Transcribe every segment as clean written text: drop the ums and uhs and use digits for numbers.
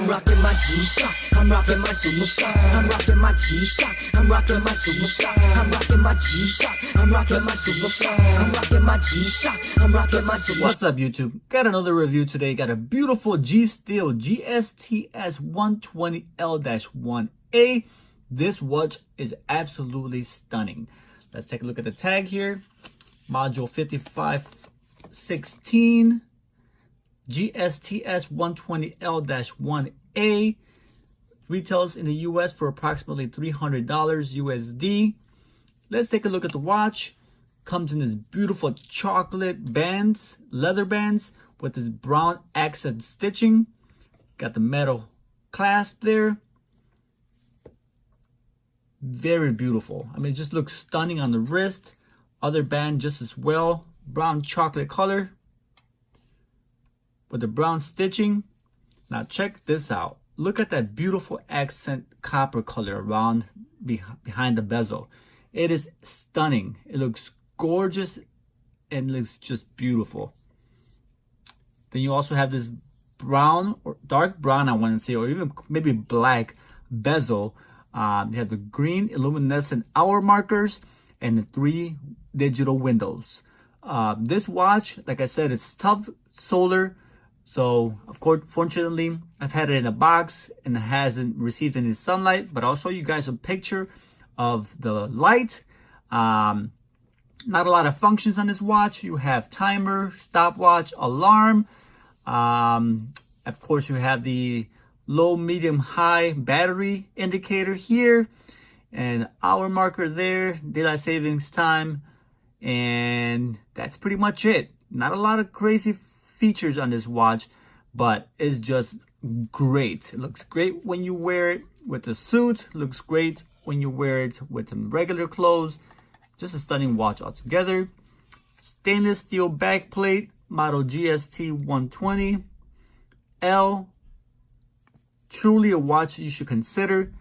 I'm rocking my G-Shock. I'm rocking my G-Shock. I'm rocking my G-Shock. I'm rocking my G-Shock. I'm rocking my G-Shock. I'm rocking my G-Shock. I'm rocking my G-Shock. I'm rocking my G-Shock. What's up, YouTube? Got another review today. Got a beautiful GSTEEL GSTS-120L-1A. This watch is absolutely stunning. Let's take a look at the tag here. Module 5516. GSTS-120L-1A. Retails in the US for approximately $300 USD. Let's take a look at the watch. Comes in this beautiful chocolate bands, leather bands with this brown accent stitching. Got the metal clasp there. Very beautiful. I mean, it just looks stunning on the wrist. Other band just as well. Brown chocolate color with the brown stitching. Now check this out. Look at that beautiful accent copper color around behind the bezel. It is stunning. It looks gorgeous and looks just beautiful. Then you also have this brown or dark brown, I want to say, or even maybe black bezel. You have the green luminescent hour markers and the 3 digital windows. This watch, like I said, it's tough solar. So, of course, fortunately, I've had it in a box and it hasn't received any sunlight. But I'll show you guys a picture of the light. Not a lot of functions on this watch. You have timer, stopwatch, alarm. Of course, you have the low, medium, high battery indicator here. And hour marker there, daylight savings time. And that's pretty much it. Not a lot of crazy features on this watch, but it's just great. It looks great when you wear it with a suit. Looks great when you wear it with some regular clothes. Just a stunning watch altogether. Stainless steel back plate, model GST-120L. Truly a watch you should consider.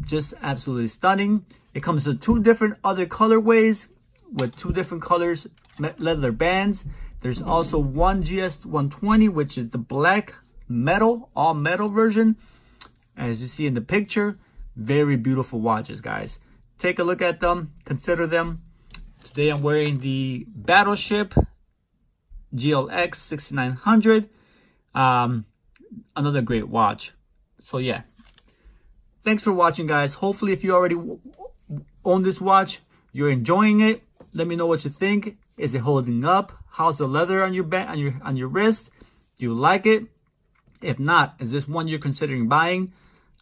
Just absolutely stunning. It comes with 2 different other colorways with 2 different colors leather bands. There's also one GS120, which is the black metal, all metal version. As you see in the picture, very beautiful watches, guys. Take a look at them, consider them. Today I'm wearing the Battleship GLX 6900. Another great watch. So yeah, thanks for watching, guys. Hopefully, if you already own this watch, you're enjoying it. Let me know what you think. Is it holding up? How's the leather on your on your wrist? Do you like it? If not, is this one you're considering buying?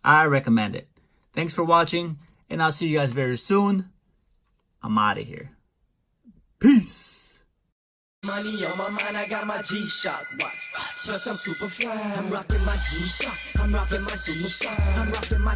I recommend it. Thanks for watching, and I'll see you guys very soon. I'm out of here. Peace. Money on my mind, I got my G-Shock watch. Plus I'm super fly. I'm rocking my G-Shock. I'm rocking my G-Shock. I'm rocking my